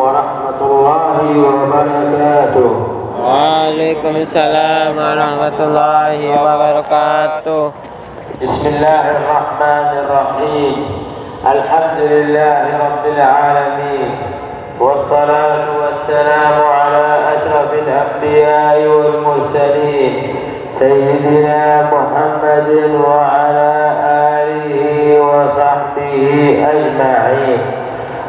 ورحمة الله وبركاته. وعليكم السلام ورحمة الله وبركاته. بسم الله الرحمن الرحيم. الحمد لله رب العالمين، والصلاة والسلام على أشرف الأنبياء والمرسلين سيدنا محمد وعلى آله وصحبه أجمعين.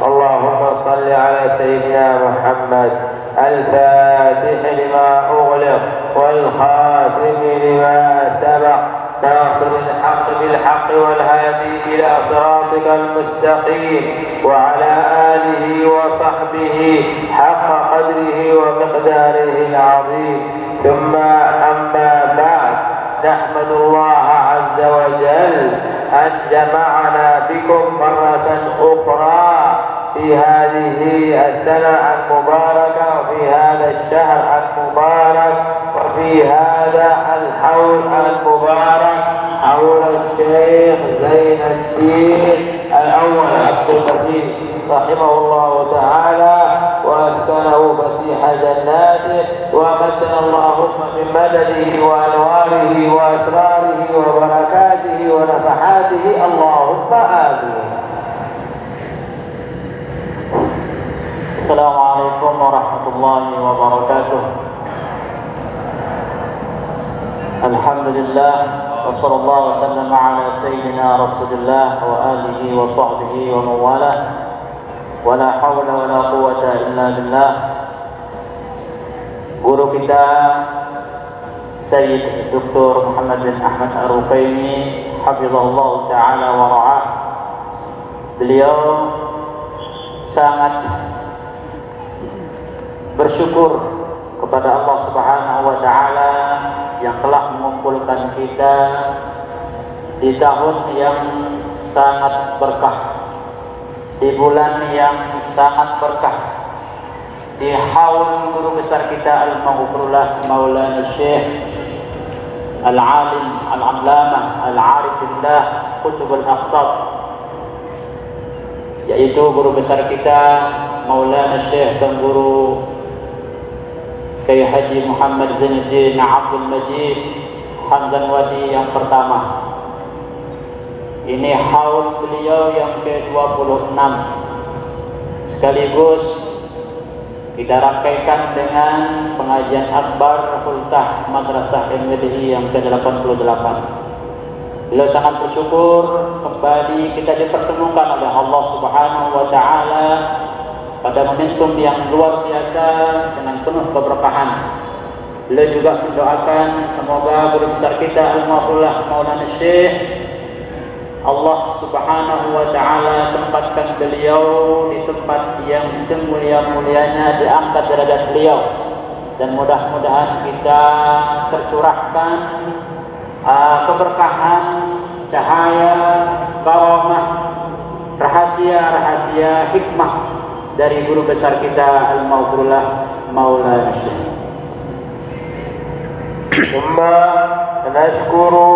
اللهم صل على سيدنا محمد الفاتح لما أغلق والخاتم لما سبق ناصر الحق بالحق والهادي إلى صراطك المستقيم وعلى آله وصحبه حق قدره ومقداره العظيم. ثم أما بعد، نحمد الله عز وجل أن جمعنا بكم مرة أخرى في هذه السنة المباركة وفي هذا الشهر المبارك وفي هذا الحول المبارك حول الشيخ زين الدين الأول عبد المجيد رحمه الله تعالى وأسكنه فسيح جناته ومدنا اللهم من مدده وأنواره وأسراره وبركاته ونفحاته اللهم آمين. Assalamualaikum warahmatullahi wabarakatuh. Alhamdulillah wa sallallahu wa sallam ala sayyidina Rasulillah wa alihi wa sahbihi wa mawalah. Wa la hawla wa la quwwata illa billah. Guru kita Sayyid Dr. Muhammad bin Ahmad Ar-Ruqaimi hafizahullah ta'ala wa ra'ah. Beliau sangat bersyukur kepada Allah Subhanahu wa taala yang telah mengumpulkan kita di tahun yang sangat berkah, di bulan yang sangat berkah, di haul guru besar kita Al-Maghfurullah Maulana Syekh Al-Alim Al-Allamah Al-Arif Billah Qutb Al-Aqtab, yaitu guru besar kita Maulana Syekh dan Guru Kiai Haji Muhammad Zainuddin Abdul Majid Hamdanwadi yang pertama. Ini haul beliau yang ke-26, sekaligus kita rangkaikan dengan pengajian akbar Hultah Madrasah MWDI yang ke-88. Beliau sangat bersyukur kembali kita dipertemukan oleh Allah Subhanahu wa taala pada momentum yang luar biasa dengan penuh keberkahan. Beliau juga mendoakan semoga guru besar kita Al-Maghfurullah Maulana Syekh Allah Subhanahu wa taala tempatkan beliau di tempat yang semulia-mulianya, diangkat derajat beliau, dan mudah-mudahan kita tercurahkan keberkahan, cahaya, karamah, rahasia-rahasia hikmah dari guru besar kita Al-Maghfurullah Maulana Syekh. Thumma nashkuru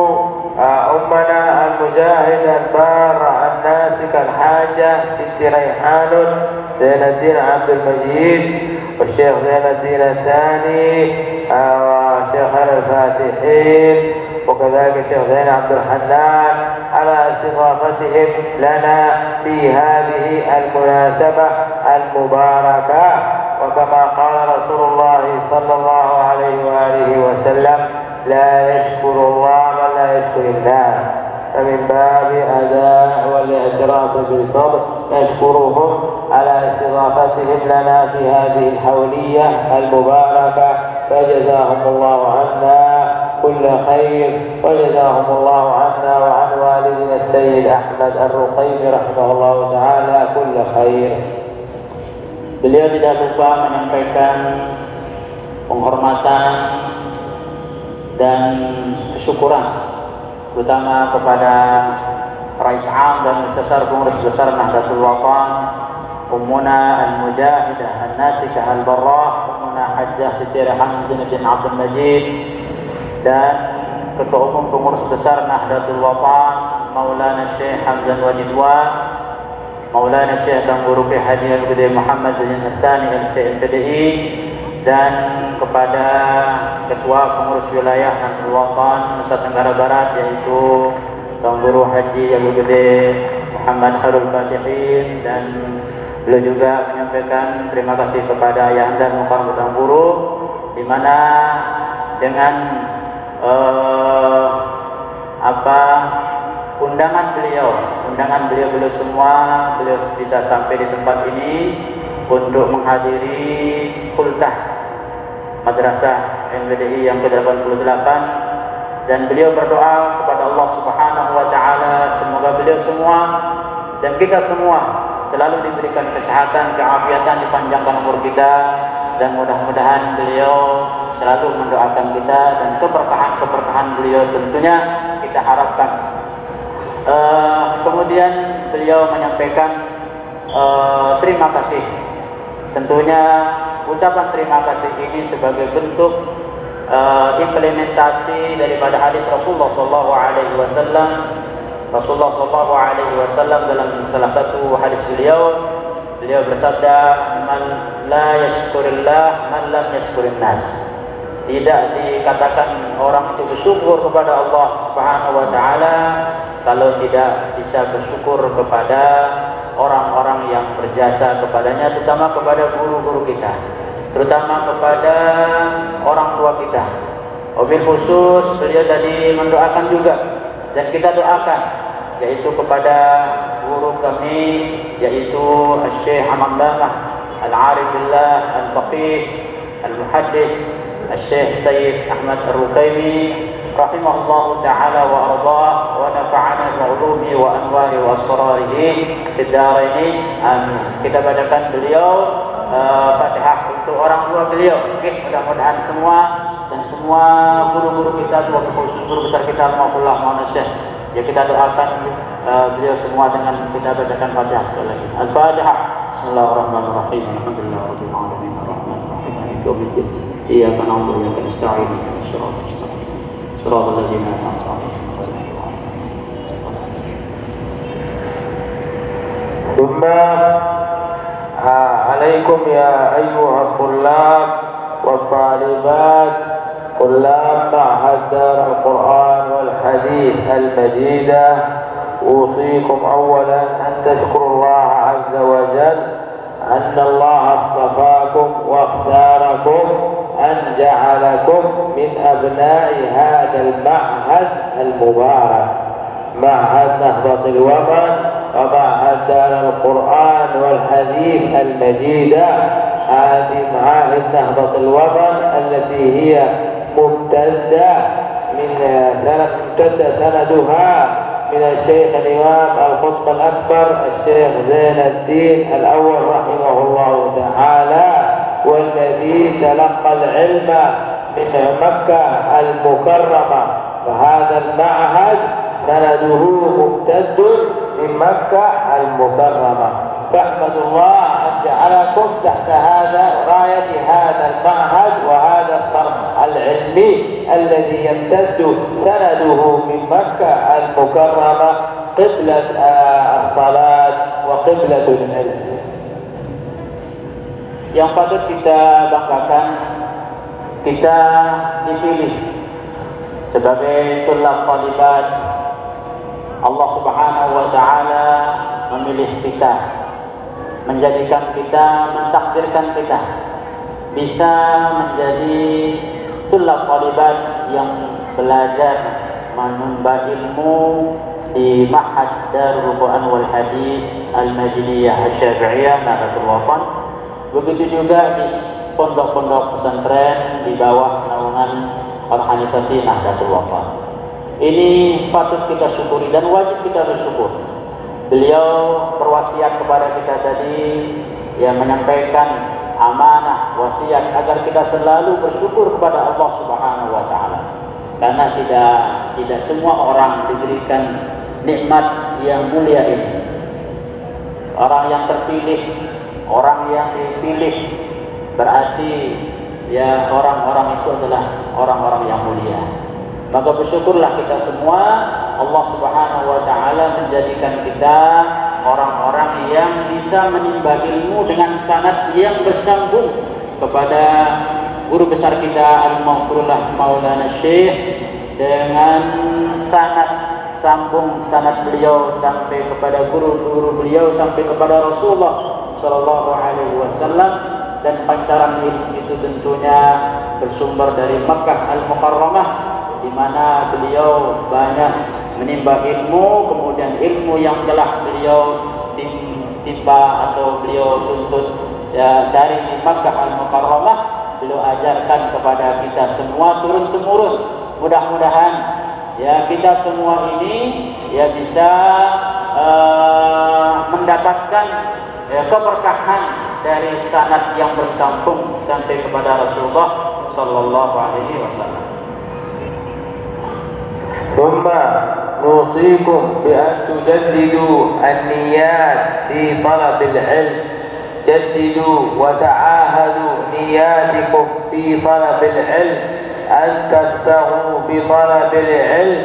ummana al-mujahid al-bar al-nasik al-hajah Siti Raihanun Zainuddin Abdul Majid wa Syekh Zainuddin Al-Thani wa Syekh Al-Fatihin وكذلك الشيخ زين عبد الحنان على استضافتهم لنا في هذه المناسبة المباركة. وكما قال رسول الله صلى الله عليه وآله وسلم لا يشكر الله من لا يشكر الناس، فمن باب أداء والاعتراف بالفضل نشكرهم على استضافتهم لنا في هذه الحولية المباركة، فجزاهم الله عنا كل خير وجزاهم الله عنا وعن والدنا السيد أحمد الرقيمي رحمه الله تعالى كل خير. Beliau tidak lupa menyampaikan penghormatan dan kesyukuran terutama kepada Rais Am dan Besar Pengurus Besar Nahdlatul Wathon, Ummuna Al-Mujahidah An-Nasikah Al-Barrah, Ummuna Hajjah Siti Raihanun Zainuddin Abdul Majid, dan Ketua Umum Pengurus Besar Nahdlatul Wathon Maulana Syekh Hamdan Wadidwan, Maulana Syekh Tuan Guru Ki Haji Al-Gede Muhammad Zain Al-Thani LCMPDI, dan kepada Ketua Pengurus Wilayah Nahdlatul Wathon Nusa Tenggara Barat yaitu Tuan Guru Haji Al-Gede Muhammad Khairul Fatihin, dan beliau juga menyampaikan terima kasih kepada Ayahanda Mukarram Tuan Guru, di mana dengan undangan beliau semua, beliau bisa sampai di tempat ini untuk menghadiri khultah Madrasah MWDI yang ke-88, dan beliau berdoa kepada Allah Subhanahu wa taala semoga beliau semua dan kita semua selalu diberikan kesehatan, keafiatan, dipanjangkan umur kita, dan mudah-mudahan beliau selalu mendoakan kita, dan keberkahan beliau tentunya kita harapkan. Kemudian beliau menyampaikan terima kasih. Tentunya ucapan terima kasih ini sebagai bentuk implementasi daripada hadis Rasulullah SAW. Rasulullah SAW dalam salah satu hadis beliau bersabda, "Man la yashkurillah, man lam yashkurin nas." Tidak dikatakan orang itu bersyukur kepada Allah Subhanahu wa taala kalau tidak bisa bersyukur kepada orang-orang yang berjasa kepadanya, terutama kepada guru-guru kita, terutama kepada orang tua kita. Wabil khusus beliau tadi mendoakan juga, dan kita doakan, yaitu kepada guru kami, yaitu Syekh Hamamah Al-Arif Billah Al-Faqih Al-Muhaddis Syekh Sayyid Ahmad Ar-Rukaimi rahimahullahu ta'ala wa ardhah wa nafa'ana bi'ulumihi wa anwarihi wa asrarihi fid dharain. Amin. Kita bacakan beliau Fatihah untuk orang tua beliau. Oke, mudah-mudahan semua dan semua guru-guru kita, guru besar kita, maafullah maulana Syekh, ya kita doakan beliau semua dengan kita bacakan Fatihah sekali lagi. Al-Fatihah. Bismillahirrahmanirrahim. Alhamdulillahirabbil alamin arrahmanir rahim maliki yaumiddin. Iyyaka na'budu wa iyyaka nasta'in. Shiratal ladzina an'amta 'alaihim. ثم عليكم يا أيها الطلاب والطالبات طلاب معهد دار القرآن والحديث المجيدة، أوصيكم أولا أن تشكروا الله عز وجل أن الله اصطفاكم واختاركم، أن جعلكم من أبناء هذا المعهد المبارك، معهد نهضة الوطن ومعهد دار القرآن والحديث المجيدة. هذه معاهد نهضة الوطن التي هي ممتدة سندها من الشيخ الإمام القطب الأكبر الشيخ زين الدين الأول رحمه الله تعالى، والذي تلقى العلم من مكة المكرمة، فهذا المعهد سنده ممتد من مكة المكرمة. فاحمدوا الله أن جعلكم تحت راية هذا المعهد وهذا الصرح العلمي الذي يمتد سنده من مكة المكرمة قبلة الصلاة وقبلة العلم. Yang patut kita banggakan, kita dipilih sebagai tulab talibat. Allah Subhanahu wa taala memilih kita, menjadikan kita, mentakdirkan kita bisa menjadi tulab talibat yang belajar menimba ilmu di Ma'had Darul Quran wal Hadis Al-Majliyah Asy-Syafi'iyah Nahdlatul Wathon. Begitu juga di pondok-pondok pesantren di bawah naungan organisasi Nahdlatul Wathon. Ini patut kita syukuri dan wajib kita bersyukur. Beliau berwasiat kepada kita tadi, yang menyampaikan amanah wasiat agar kita selalu bersyukur kepada Allah Subhanahu wa taala. Karena tidak semua orang diberikan nikmat yang mulia ini. Orang yang terpilih, orang yang dipilih, berarti ya orang-orang itu adalah orang-orang yang mulia. Maka bersyukurlah kita semua, Allah Subhanahu wa taala menjadikan kita orang-orang yang bisa menimba ilmu dengan sanad yang bersambung kepada guru besar kita Al-Maghfurullah Maulana Syekh, dengan sambung sanad beliau sampai kepada guru-guru beliau, sampai kepada Rasulullah Shallallahu Alaihi Wasallam. Dan pancaran ilmu itu tentunya bersumber dari Makkah Al-Mukarramah, di mana beliau banyak menimba ilmu. Kemudian ilmu yang telah beliau timba atau beliau tuntut cari di Makkah Al-Mukarramah, beliau ajarkan kepada kita semua turun temurun. Mudah-mudahan ya kita semua ini ya bisa mendapatkan keberkahan dari sanad yang bersambung sampai kepada Rasulullah Sallallahu Alaihi Wasallam. ثم نوصيكم بأن تجددوا النيات في طلب العلم. جددوا وتعاهدوا نياتكم في طلب العلم، أن تبتغوا بطلب العلم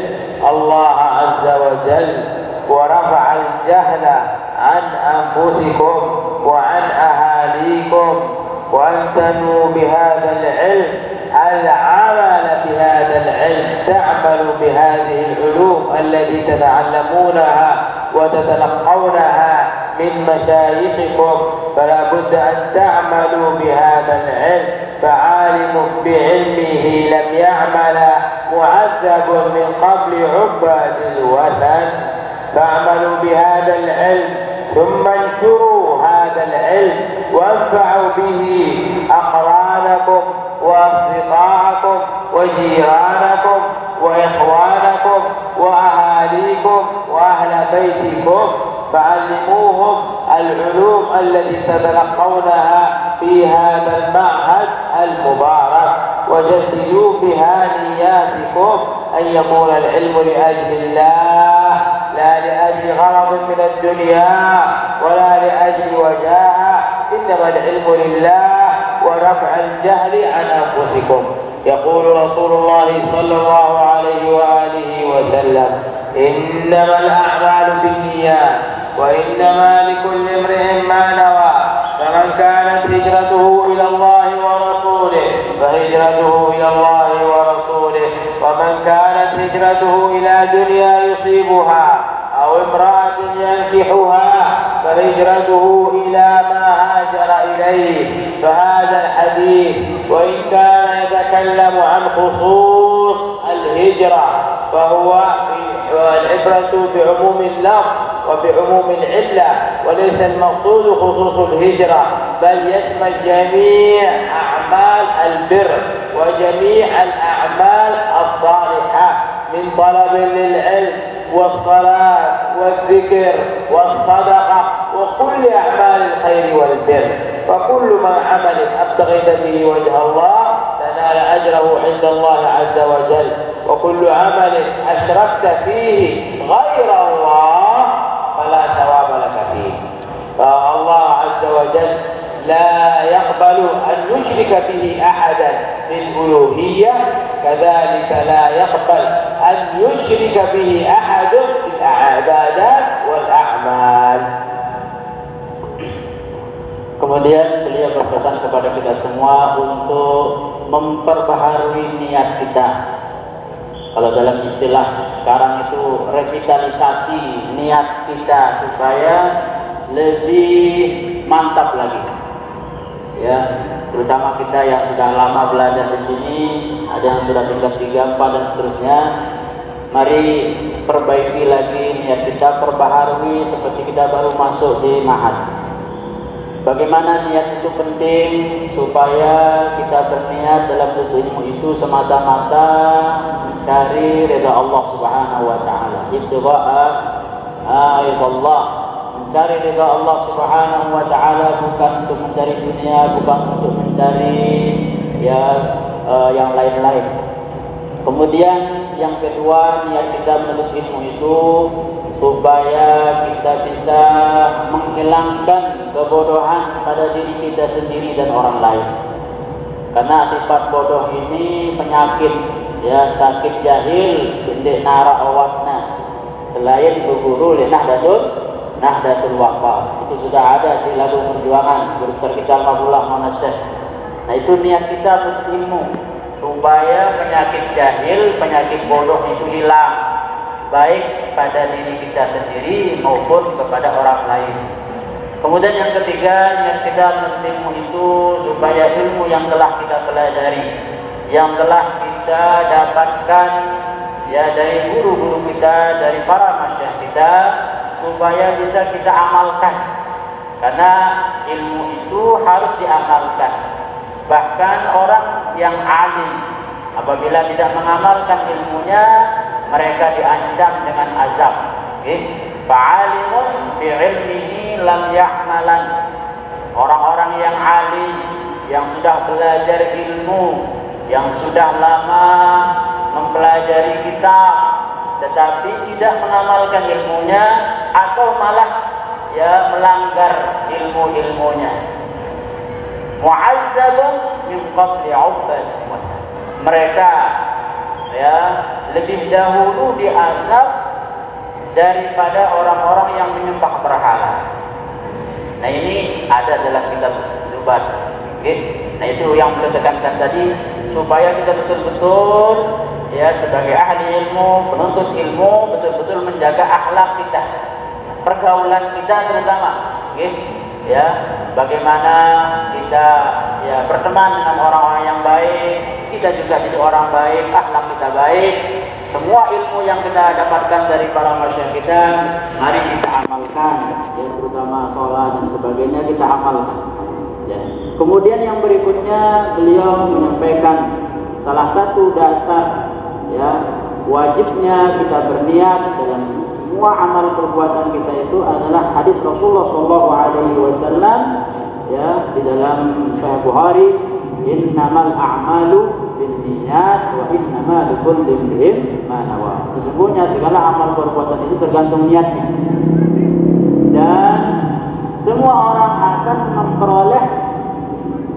الله عز وجل، ورفع الجهل عن أنفسكم وعن أهاليكم، وأن تنووا بهذا العلم العمل بهذا العلم، تعملوا بهذه العلوم التي تتعلمونها وتتلقونها من مشايخكم، فلا بد أن تعملوا بهذا العلم. فعالم بعلمه لم يعمل معذب من قبل عباد الوثن. فاعملوا بهذا العلم ثم انشروا هذا العلم وانفعوا به أقرانكم وأصدقاءكم وجيرانكم وإخوانكم وأهاليكم وأهل بيتكم، فعلموهم العلوم التي تتلقونها في هذا المعهد المبارك، وجددوا بها نياتكم أن يكون العلم لأجل الله، لا لأجل غرض من الدنيا ولا لأجل وجاهة، إنما العلم لله ورفع الجهل عن أنفسكم. يقول رسول الله صلى الله عليه وآله وسلم: إنما الأعمال بالنيات وإنما لكل امرئ ما نوى، فمن كانت هجرته إلى الله ورسوله فهجرته إلى الله ورسوله، ومن كانت هجرته إلى دنيا يصيبها أو امرأة ينكحها فهجرته إلى ما هاجر إليه. فهذا الحديث وإن كان يتكلم عن خصوص الهجرة فهو العبرة بعموم اللفظ وبعموم العلة، وليس المقصود خصوص الهجرة، بل يشمل جميع أعمال البر وجميع الأعمال الصالحة من طلب للعلم والصلاة والذكر والصدقة وكل أعمال الخير والبر. فكل ما عمل أبتغيت به وجه الله تنال أجره عند الله عز وجل، وكل عمل أشركت فيه غير الله فلا ثواب لك فيه. فالله عز وجل لا يقبل أن يشرك به أحدا في الألوهية، كذلك لا يقبل أن يشرك به أحد في العبادات والأعمال. Kemudian beliau berpesan kepada kita semua untuk memperbaharui niat kita. Kalau dalam istilah sekarang itu revitalisasi niat kita supaya lebih mantap lagi. Ya, terutama kita yang sudah lama belajar di sini, ada yang sudah tingkat 3, 4 dan seterusnya. Mari perbaiki lagi niat kita, perbaharui seperti kita baru masuk di ma'had. Bagaimana niat itu penting supaya kita berniat dalam tujuan ilmu itu semata-mata mencari ridha Allah Subhanahu wa taala. Ittiba'a Allah, mencari ridha Allah Subhanahu wa taala, bukan untuk mencari dunia, bukan untuk mencari yang lain-lain. Kemudian yang kedua, niat kita menuntut ilmu itu supaya kita bisa menghilangkan kebodohan pada diri kita sendiri dan orang lain. Karena sifat bodoh ini penyakit, ya, sakit jahil, bintik nara awatna. Selain berguru lenah dadun Nahdlatul Waqaf. Itu sudah ada di lagu perjuangan guru besar kita Mafullah Monaseh. Nah itu niat kita untuk ilmu, supaya penyakit jahil, penyakit bodoh itu hilang, baik pada diri kita sendiri maupun kepada orang lain. Kemudian yang ketiga, niat kita menuntut ilmu itu supaya ilmu yang telah kita pelajari, yang telah kita dapatkan ya dari guru-guru kita, dari para masyayikh kita, supaya bisa kita amalkan. Karena ilmu itu harus diamalkan. Bahkan orang yang alim apabila tidak mengamalkan ilmunya, mereka diancam dengan azab. Fa'alimun bi'ilmihi lam ya'malan. Orang-orang yang alim, yang sudah belajar ilmu, yang sudah lama mempelajari kitab, tetapi tidak mengamalkan ilmunya, atau malah ya melanggar ilmu-ilmunya. Mu'azzabun min qabli 'ubbad. Mereka ya lebih dahulu diazab daripada orang-orang yang menyembah berhala. Nah ini ada dalam kitab Zubat. Nah itu yang beliau tekankan tadi, supaya kita betul-betul ya sebagai ahli ilmu, penuntut ilmu, betul-betul menjaga akhlak kita, pergaulan kita terutama. Ya, bagaimana kita ya berteman dengan orang-orang yang baik, kita juga jadi orang baik, akhlak kita baik. Semua ilmu yang kita dapatkan dari para masyayikh kita, mari kita amalkan, ya, terutama sholat dan sebagainya kita amalkan. Ya. Kemudian yang berikutnya beliau menyampaikan salah satu dasar ya wajibnya kita berniat dalam semua amal perbuatan kita itu adalah hadis Rasulullah SAW ya di dalam Sahih Bukhari, innamal a'malu binniyat wa innama likulli imrin ma nawa. Sesungguhnya segala amal perbuatan itu tergantung niatnya, dan semua orang akan memperoleh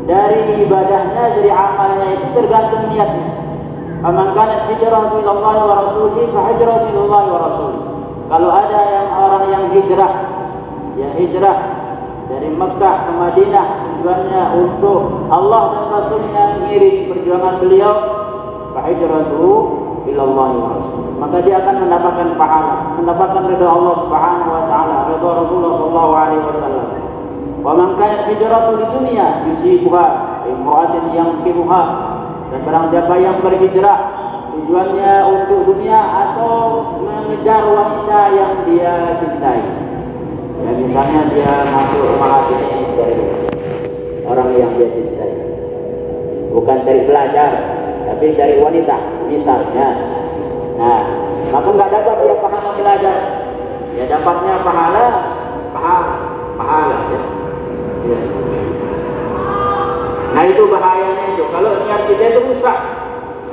dari ibadahnya, dari amalnya itu tergantung niatnya. Faman kanat hijratuhu ila Allah wa rasulihi fa hijratuhu ila Allah wa rasulihi. Kalau ada yang orang yang hijrah, ya hijrah dari Mekah ke Madinah, tujuannya untuk Allah dan Rasulnya, mengiringi perjuangan beliau, fa hijratuhu ila Allah wa rasulihi, maka dia akan mendapatkan pahala, mendapatkan ridha Allah Subhanahu wa taala, ridha Rasulullah sallallahu alaihi wasallam. Wa man kanat hijratuhu lidunya yusibuha imra'atin yankihuha. Dan barang siapa yang berhijrah tujuannya untuk dunia atau mengejar wanita yang dia cintai, ya misalnya dia masuk rumah hatinya dari orang yang dia cintai, bukan dari belajar tapi dari wanita misalnya. Nah maka nggak dapat dia pahala belajar, ya dapatnya pahala ya. Ya. Nah itu bahayanya itu, kalau niat kita itu rusak.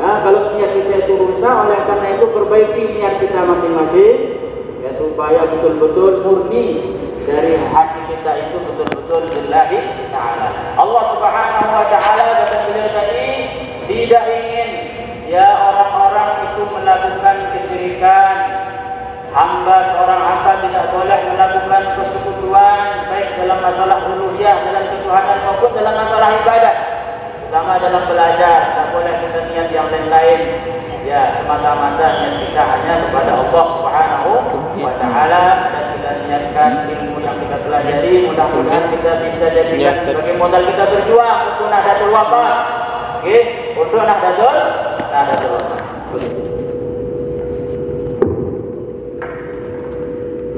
Ya, kalau niat kita itu rusak, oleh karena itu perbaiki niat kita masing-masing, ya supaya betul-betul murni dari hati kita itu betul-betul lillahi ta'ala. Allah Subhanahu wa ta'ala kata beliau tadi tidak ingin ya orang-orang itu melakukan kesyirikan. Seorang hamba tidak boleh melakukan persekutuan baik dalam masalah uluhiyah, dalam ketuhanan maupun dalam masalah ibadah, terutama dalam belajar. Tak boleh kita niat yang lain-lain, ya semata-mata niat kita hanya kepada Allah Subhanahu wa ta'ala, dan kita niatkan ilmu yang kita pelajari mudah-mudahan kita bisa jadikan sebagai modal kita berjuang untuk Nahdlatul Waqaf. Untuk Nahdlatul Waqaf.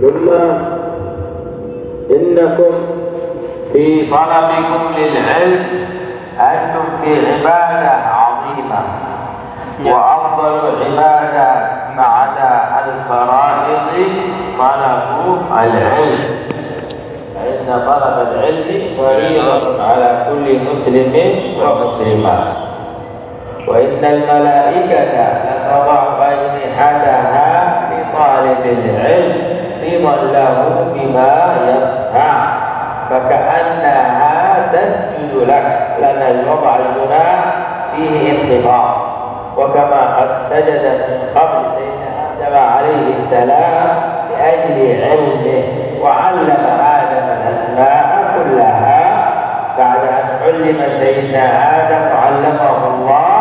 ثم إنكم في طلبكم للعلم أنتم في عبادة عظيمة، وأفضل العبادة بعد الفرائض طلب العلم، فإن طلب العلم فريضة على كل مسلم ومسلمة. وإن الملائكة لتضع أجنحتها لطالب العلم رضا له بما يصنع، فكأنها تسجد لك، لأن الوضع الجناح فيه انخفاض. وكما قد سجدت من قبل سيدنا آدم عليه السلام لأجل علمه وعلم آدم الأسماء كلها. بعد أن علم سيدنا آدم وعلمه الله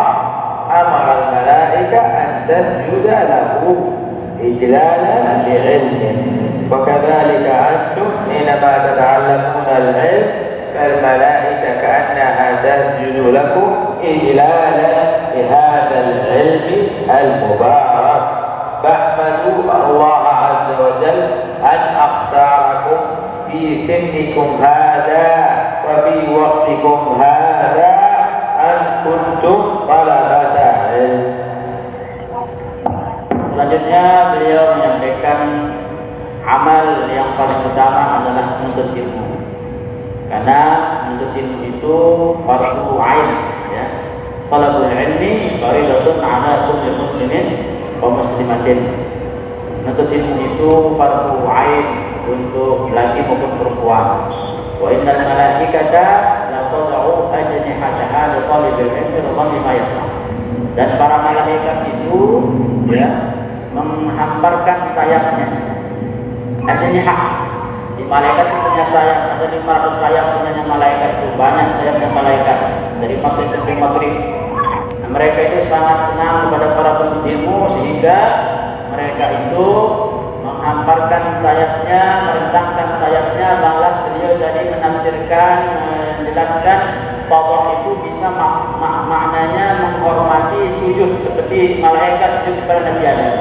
أمر الملائكة أن تسجد له إجلالا لعلمه. وكذلك أنتم حينما تتعلمون العلم فالملائكة كأنها تسجد لكم إجلالا لهذا العلم المبارك. فاحمدوا الله عز وجل أن أختاركم في سنكم هذا وفي وقتكم هذا أن كنتم طلبة علم. Selanjutnya beliau menyampaikan amal yang paling utama adalah menuntut ilmu. Karena menuntut ilmu itu fardu ain, ya. Talabul ilmi fardhatun 'ala kulli muslimin wa muslimatin. Menuntut ilmu itu fardu ain untuk laki maupun perempuan. Wa innal malaikata la tad'u ajnihataha li talibil ilmi radhi ma yasma. Dan para malaikat itu, ya, menghamparkan sayapnya. Ajnihah. Di malaikat itu punya sayap, ada 500 sayap punya malaikat itu, banyak sayapnya malaikat dari masjid sampai maghrib. Nah, mereka itu sangat senang kepada para penuntut ilmu sehingga mereka itu menghamparkan sayapnya, merentangkan sayapnya. Malah beliau tadi menafsirkan, menjelaskan bahwa itu bisa maknanya menghormati sujud seperti malaikat sujud kepada Nabi Adam.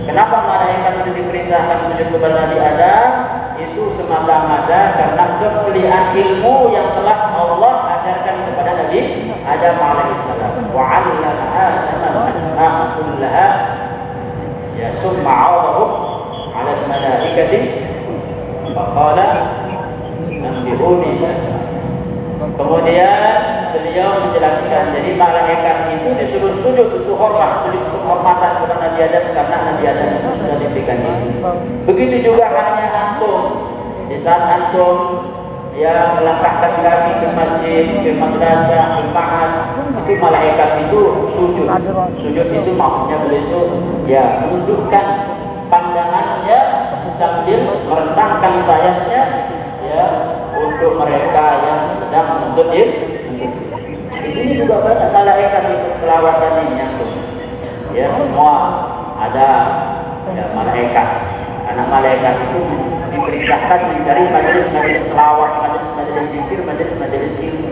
Kenapa malaikat itu diperintahkan sujud kepada Nabi Adam? Itu semata-mata karena kemuliaan ilmu yang telah Allah ajarkan kepada Nabi Adam alaihissalam. Wa 'allama Adama al-asma'a kullaha, ya, summa 'aradahu 'ala al-malaikati fa qala anbi'uni bi-asma'i. Kemudian beliau menjelaskan, jadi malaikat itu disuruh sujud untuk hormat, sujud untuk hormatan kepada Nabi Adam karena Nabi Adam itu sudah diberikan itu. Begitu juga halnya antum, di saat antum, ya, melangkahkan kaki ke masjid, ke madrasah, ke ma'had, itu malaikat itu sujud. Sujud itu maksudnya beliau, ya, menundukkan pandangannya sambil merentangkan sayapnya, ya, untuk mereka yang sedang menuntut ilmu. Di sini juga banyak malaikat itu selawatan ini, ya, semua ada, ya, malaikat. Anak malaikat itu diperintahkan mencari majelis-majelis selawat, majelis-majelis zikir, majelis-majelis ilmu.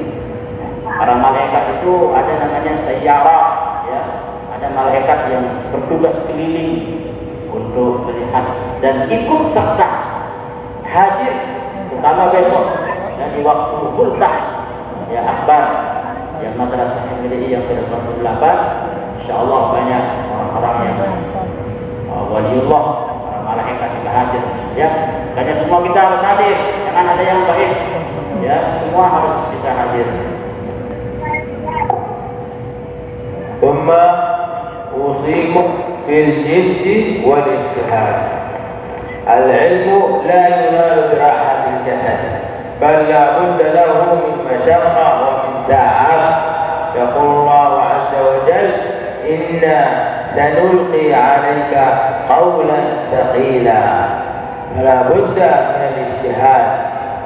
Para malaikat itu ada namanya sayyarah, ya, ada malaikat yang bertugas keliling untuk melihat dan ikut serta hadir, terutama besok dan di waktu hultah, ya, akbar, ya, madrasah MDI yang ke-88. Insyaallah banyak orang-orang yang waliullah, para malaikat juga hadir, ya. Karena semua kita harus hadir, jangan ada yang baik, ya, semua harus bisa hadir. ثم أوصيكم بالجد والاجتهاد. العلم لا ينال براحة الجسد، بل لا بد له من مشقة ومن تعب. يقول الله عز وجل: إنا سنلقي عليك قولا ثقيلا. فلا بد من الاجتهاد.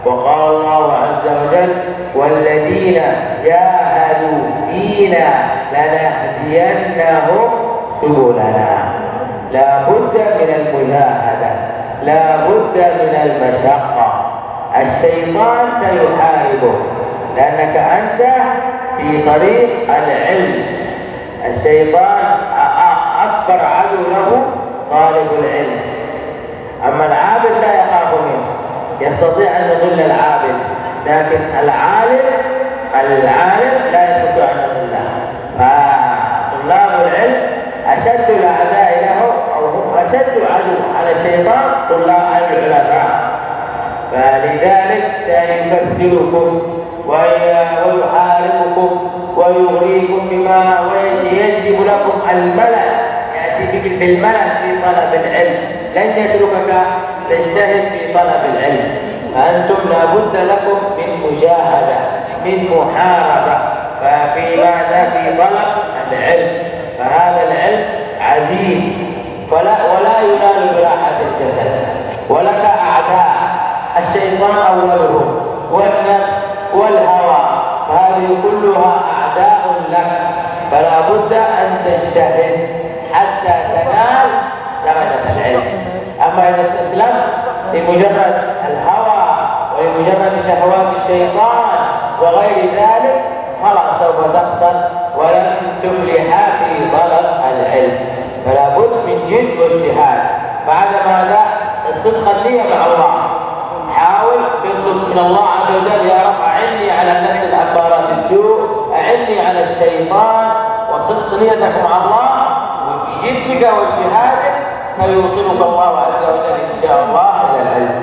وقال الله عز وجل: والذين جاهدوا فينا لنهدينهم سبلنا. لا بد من المجاهدة، لا بد من المشقة. الشيطان سيحاربك لأنك أنت في طريق العلم. الشيطان أكبر عدو له طالب العلم. أما العابد لا يخاف منه، يستطيع أن يضل العابد، لكن العالم لا يستطيع أن يضله. فطلاب العلم أشد الأعداء له، أو هم أشد عدو على الشيطان طلاب العلماء. فلذلك سيكسركم ويحاربكم ويغريكم بما ويجلب لكم الملل، يأتي بك بالملل في طلب العلم، لن يتركك تجتهد في طلب العلم. فأنتم لا بد لكم من مجاهدة، من محاربة، ففي ماذا؟ في طلب العلم. فهذا العلم عزيز ولا ينال براحة الجسد، ولك أعداء الشيطان أولهم والنفس والهوى، فهذه كلها أعداء لك، فلا بد أن تجتهد حتى تنال درجة العلم. أما إذا استسلمت لمجرد الهوى ولمجرد شهوات الشيطان وغير ذلك فلا سوف تخسر ولن تفلح في طلب العلم. فلا بد من جد واجتهاد. بعد ماذا؟ الصدق النية مع الله. حاول تطلب من الله عز وجل: يا رب أعني على النفس الأمارة بالسوء، أعني على الشيطان، وصدق نيتك مع الله، وبجدك واجتهادك سيوصلك الله عز وجل إن شاء الله إلى العلم.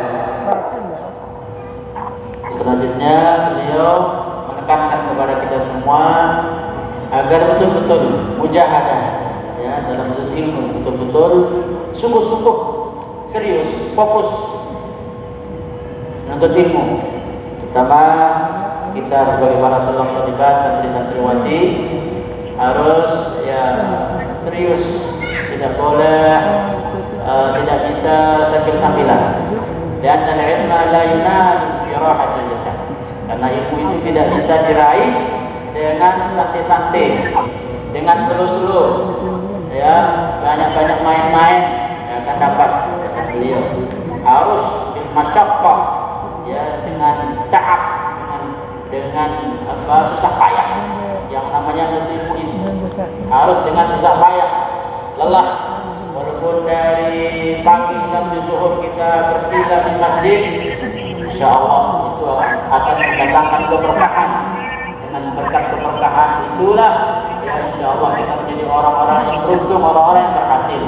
Selanjutnya beliau menekankan kepada kita semua agar betul-betul mujahadah ya dalam menuntut ilmu, betul-betul sungguh-sungguh serius, fokus menuntut ilmu. Pertama, kita sebagai para tolong sodika, santri-santriwati harus ya serius, tidak boleh tidak bisa sambil-sambilan. Dan al-ilma la yunal bi rahatil jasad. Karena ilmu itu tidak bisa diraih dengan santai-santai, dengan slow-slow. Ya, banyak-banyak main-main ya akan dapat jasad beliau. Harus bil masyaqqah ya, dengan ta'ab, dengan susah payah. Yang namanya ilmu itu harus dengan susah payah, lelah. Walaupun dari pagi sampai zuhur kita bersila di masjid, insya Allah itu akan mendatangkan keberkahan. Dengan berkat keberkahan itulah ya insya Allah kita menjadi orang-orang yang beruntung, orang-orang yang berhasil.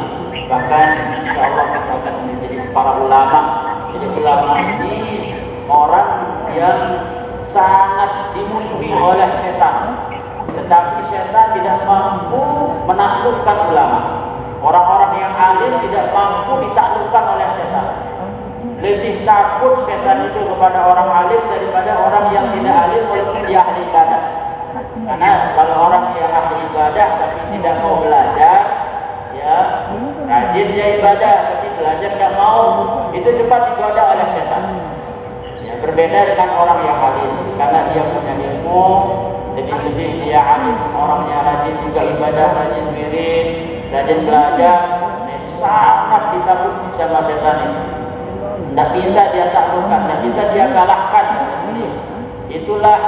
Bahkan insya Allah kita akan menjadi para ulama. Jadi ulama ini orang yang sangat dimusuhi oleh setan, tetapi setan tidak mampu menaklukkan ulama. Orang-orang yang alim tidak mampu ditaklukkan oleh setan. Lebih takut setan itu kepada orang alim daripada orang yang tidak alim walaupun dia ahli ibadah. Karena kalau orang yang ahli ibadah tapi tidak mau belajar, ya rajin dia ibadah tapi belajar tidak mau, itu cepat digoda oleh setan. Ya, berbeda dengan orang yang alim, karena dia punya ilmu, jadi dia alim, orangnya rajin juga ibadah, rajin wirid, rajin belajar, sangat ditakuti sama setan itu. Tidak bisa dia taklukkan, tidak bisa dia kalahkan. Itulah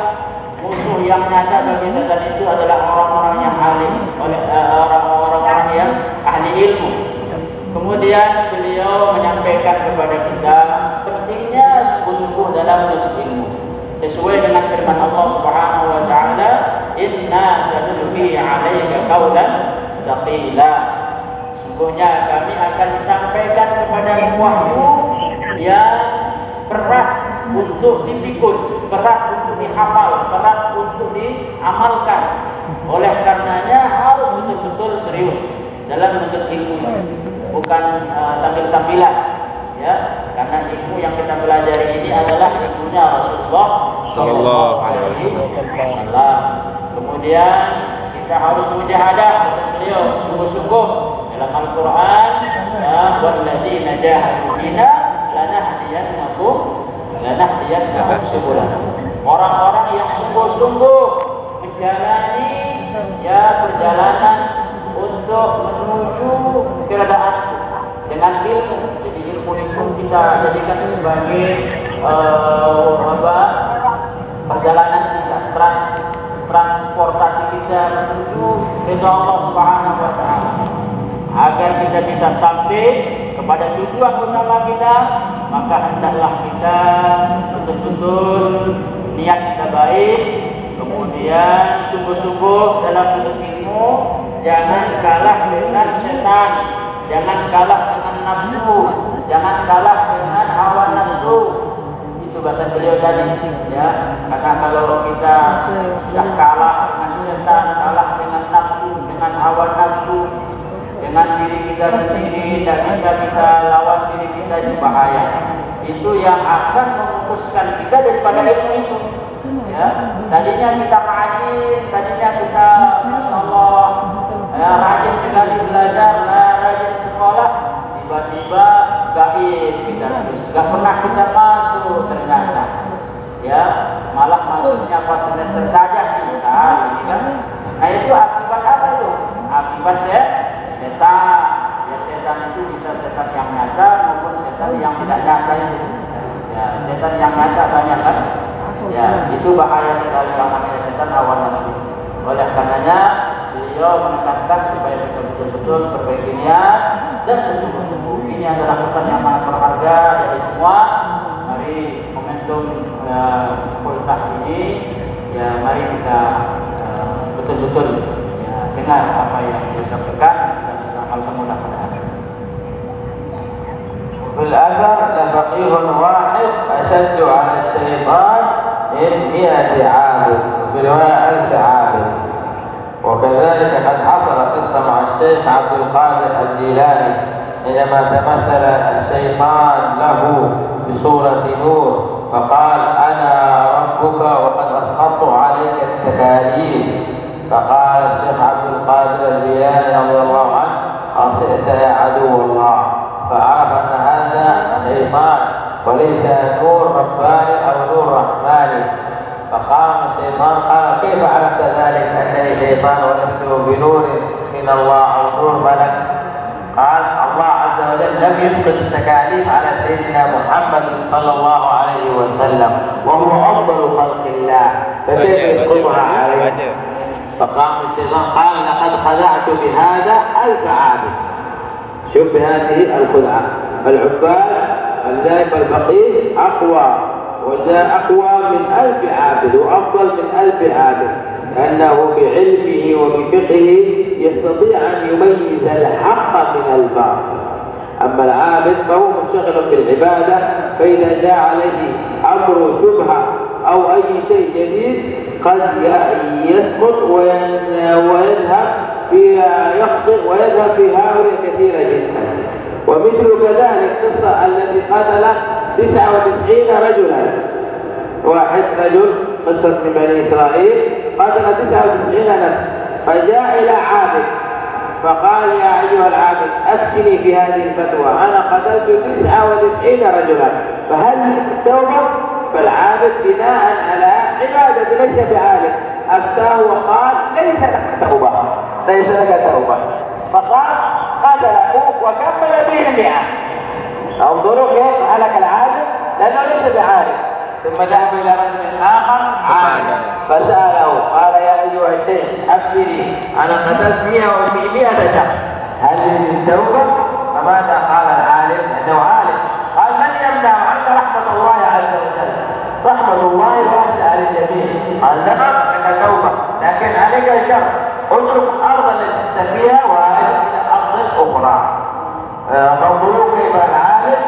musuh yang nyata bagi setan itu adalah orang-orang yang alim, orang-orang yang ahli ilmu. Kemudian beliau menyampaikan kepada kita pentingnya sungguh-sungguh dalam menuntut ilmu. Sesuai dengan firman Allah Subhanahu wa taala, "Inna sanulqi 'alaika qawlan tsaqila." Sungguhnya kami akan sampaikan kepada wahyu yang berat untuk dipikul, berat untuk dihafal, berat untuk diamalkan. Oleh karenanya harus betul-betul serius dalam menuntut ilmu, bukan sambil-sambilan. Ya, karena ilmu yang kita pelajari ini adalah ilmunya Rasulullah Sallallahu Alaihi Wasallam. Kemudian kita harus mujahadah, beliau sungguh-sungguh dalam Al-Quran. Ya, wallazina jahadu fina lanahdiyannahum subulana. Orang-orang yang sungguh-sungguh menjalani ya perjalanan untuk menuju keadaan dengan ilmu. Jadi ilmu itu kita jadikan sebagai perjalanan kita, transportasi kita menuju ridha Allah Subhanahu wa taala. Agar kita bisa sampai kepada tujuan utama kita, maka hendaklah kita betul-betul niat kita baik, kemudian sungguh-sungguh dalam menuntut ilmu, jangan kalah dengan setan, jangan kalah dengan nafsu, jangan kalah dengan hawa nafsu. Itu bahasa beliau tadi, ya. Karena kalau kita sudah kalah dengan setan, kalah dengan nafsu, dengan hawa nafsu, dengan diri kita sendiri, tidak bisa kita lawan diri kita, di bahaya. Itu yang akan memutuskan kita daripada ilmu itu. Ya, tadinya kita rajin, tadinya kita, masya Allah, ya, rajin sekali belajar, rajin sekolah, tiba-tiba gaib kita terus, gak pernah kita masuk, masuk ternyata. Ya, malah masuknya pas semester saja bisa, gitu kan? Nah itu akibat apa itu? Akibat setan. Ya setan itu bisa setan yang nyata maupun setan yang tidak nyata itu. Ya setan yang nyata banyak kan? Ya itu bahaya sekali yang namanya setan hawa nafsu. Oleh karenanya beliau menekankan supaya kita betul-betul perbaiki niat dan bersungguh-sungguh. Ini adalah pesan yang sangat berharga dari semua. Mari momentum kultah ini, ya mari kita betul-betul ya, dengar apa yang beliau sampaikan, kita bisa amalkan mudah-mudahan. في الأثر لفقيه واحد أشد على الشيطان من 100 عابد، وفي رواية 1000 عابد. وكذلك قد حصل قصة مع الشيخ عبد القادر الجيلاني حينما تمثل الشيطان له بصورة نور فقال أنا ربك وقد أسقطت عليك التكاليف، فقال الشيخ عبد القادر الجيلاني رضي الله عنه خسئت يا عدو الله، فعرف أن هذا شيطان وليس نور رباني أو نور رحماني. فقام الشيطان قال كيف عرفت ذلك أنني شيطان ولست بنور من الله أو نور ملك؟ قال الله عز وجل لم يسقط التكاليف على سيدنا محمد صلى الله عليه وسلم وهو أفضل خلق الله، فكيف يسقطها عليه؟ فقام الشيطان قال لقد خدعت بهذا 1000 عابد. شوف بهذه الخدعة، العباد الذائب الفقيه أقوى وذا أقوى من 1000 عابد وأفضل من 1000 عابد، لأنه بعلمه وبفقهه يستطيع أن يميز الحق من الباطل. أما العابد فهو مشتغل بالعبادة، فإذا جاء عليه أمر شبهة أو أي شيء جديد قد يسقط ويذهب في يخطئ ويذهب في هاوية كثيرة جدا. ومثل كذلك القصة التي قتل 99 رجلا، واحد رجل قصة من بني إسرائيل قتل 99 نفس، فجاء إلى عابد فقال يا أيها العابد أفتني في هذه الفتوى، أنا قتلت 99 رجلا فهل التوبة؟ فالعابد بناء على عبادة ليس بعالم أفتاه وقال ليس لك توبة، ليس لك توبة، فقال قتله وكمل به 100. انظروا كيف هلك العالم لأنه ليس بعالم. ثم ذهب إلى رجل آخر عالم فسأله قال يا أيها الشيخ أفتني أنا قتلت 100 شخص هل من توبة؟ فماذا قال العالم؟ لأنه عالم قال من يمنع عنك رحمة الله عز وجل؟ رحمة الله واسعة للجميع. قال نعم لك توبة لكن عليك شرط، اترك أرضا التي فيها وهاجر إلى أرض أخرى. فانظروا كيف العالم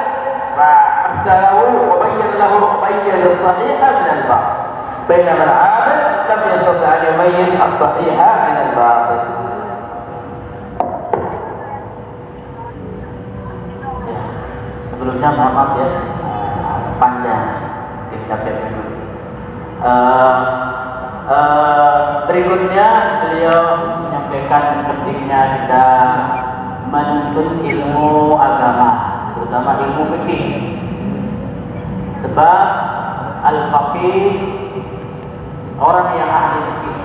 فاختلوا وبين له ميز الصحيح من الباطل، بينما العابد لم يستطع أن يميز الصحيح من الباطل. Sebelumnya mohon maaf ya, panjang capek dulu. Berikutnya beliau menyampaikan pentingnya kita menuntut ilmu agama, terutama ilmu fikih. Sebab al-faqih, orang yang ahli fikih,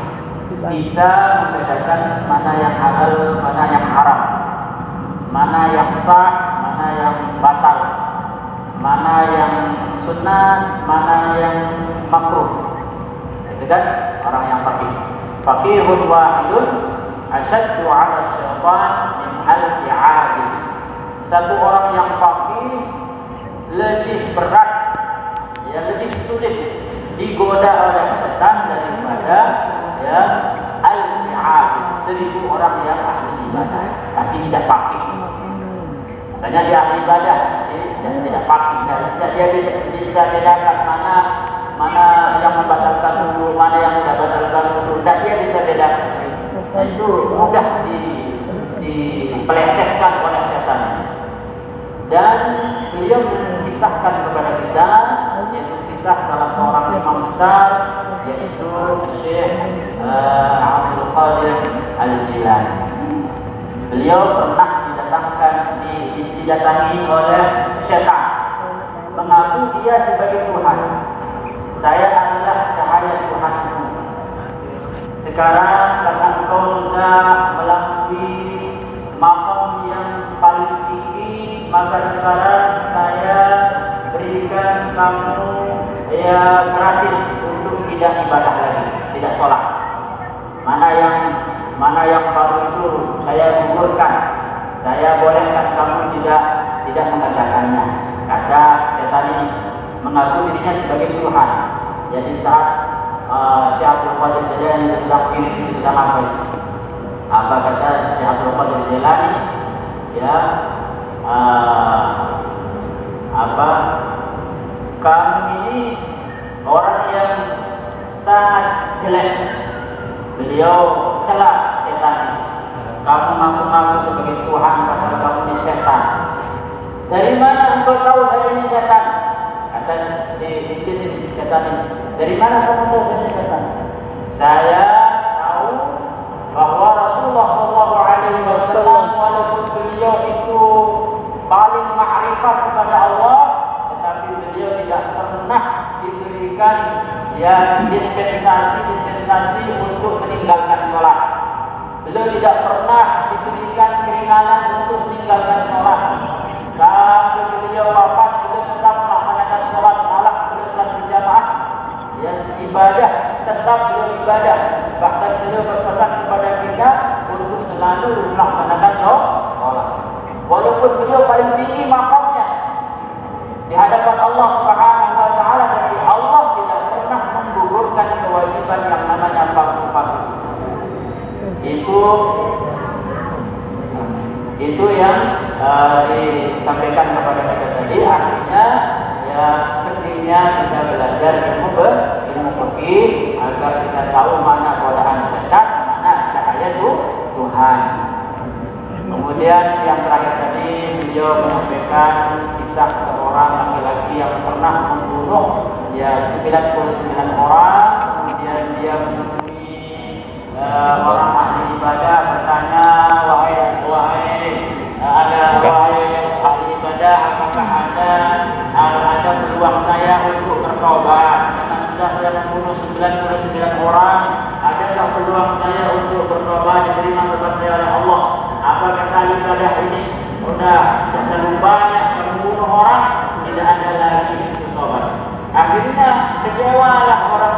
bisa membedakan mana yang halal, mana yang haram, mana yang sah, mana yang batal, mana yang sunnah, mana yang makruh. Itu kan orang yang faqih. Faqihun wahidun asyaddu 'ala syaitan min 1000 'abid. Satu orang yang faqih lebih berat, ya lebih sulit digoda oleh setan daripada ya 1000 'abid, 1000 orang yang ahli ibadah tapi tidak faqih. Misalnya dia ahli ibadah, dia tidak faqih, dia bisa bedakan mana yang membatalkan wudu, mana yang tidak membatalkan wudu, dan dia bisa bedakan. Itu mudah dipelesetkan oleh setan. Dan beliau mengisahkan kepada kita, yaitu kisah salah seorang imam besar, yaitu Syekh Abdul Qadir Al-Jilani. Beliau pernah didatangi oleh setan, mengaku dia sebagai sekarang karena engkau sudah melampaui maqam yang paling tinggi, maka sekarang saya berikan kamu ya gratis untuk tidak ibadah lagi, tidak sholat. Mana yang baru itu saya gugurkan, saya bolehkan kamu tidak mengerjakannya. Kata setan ini mengaku dirinya sebagai Tuhan. Jadi saat Syekh Abdul Qadir Jailani sedang ini sedang apa kata Syekh Abdul Qadir Jailani, ya kamu ini orang yang sangat jelek. Beliau celah setan. Kamu mengaku-ngaku sebagai Tuhan, padahal kamu ini setan. Dari mana engkau tahu saya ini setan? Kata si iblis ini, setan ini. Dari mana kamu tahu saya ini setan? Saya tahu bahwa Rasulullah SAW walaupun beliau itu paling ma'rifat kepada Allah, tetapi beliau tidak pernah diberikan ya dispensasi untuk meninggalkan sholat. Beliau tidak pernah diberikan keringanan untuk meninggalkan sholat. Sampai beliau wafat, beliau tetap melaksanakan sholat, malah beliau sholat berjamaah. Ya, ibadah, tetap beliau ibadah. Bahkan beliau berpesan kepada kita untuk selalu melaksanakan sholat. Walaupun beliau paling tinggi maqamnya di hadapan Allah Subhanahu wa taala, dari Allah tidak pernah menggugurkan kewajiban yang namanya fardu. Itu yang disampaikan kepada kita tadi. Artinya ya pentingnya kita belajar ilmu fikih agar kita tahu mana godaan setan, mana cahaya Tuhan. Kemudian yang terakhir tadi beliau menyampaikan kisah seorang laki-laki yang pernah membunuh ya 99 orang. Kemudian dia menemui orang ahli ibadah, bertanya, wahai ahli ibadah, apakah ada peluang saya untuk bertobat? Karena sudah saya membunuh 99 orang, adakah peluang saya untuk bertobat, diterima tobat saya oleh Allah? Apa kata ibadah ini? Sudah terlalu banyak membunuh orang, tidak ada lagi untuk tobat. Akhirnya kecewalah orang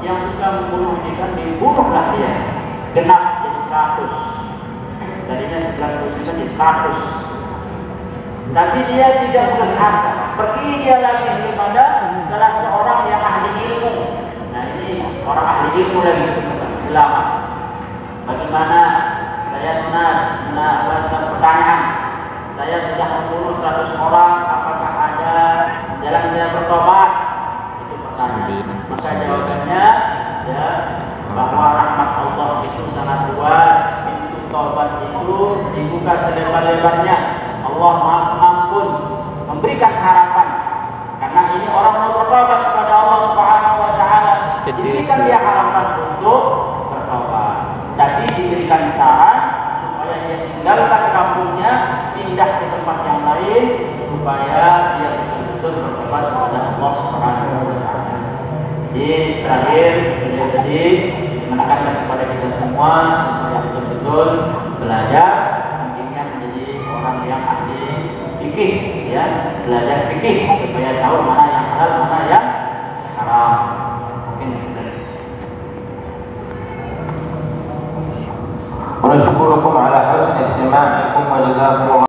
yang suka membunuh ini, kan dibunuhlah dia, genap jadi 100. Tadinya 99 jadi 100. Tapi dia tidak putus asa. Pergi dia lagi kepada salah seorang yang ahli ilmu. Nah ini orang ahli ilmu lagi, selamat. Bagaimana saya tunas pertanyaan? Saya sudah membunuh 100 orang, apakah ada jalan saya bertobat? Itu pertanyaan. Maka jawabannya ya bahwa rahmat Allah itu sangat luas, pintu taubat itu dibuka selebar-lebarnya. Allah Maha Pengampun, memberikan harapan. Karena ini orang mau bertobat kepada Allah Subhanahu wa taala, diberikan dia harapan untuk bertobat. Tapi diberikan saran supaya dia tinggalkan kampungnya, pindah ke tempat yang lain supaya dia betul-betul bertobat kepada Allah Subhanahu wa taala. Di terakhir beliau tadi menekankan kepada kita semua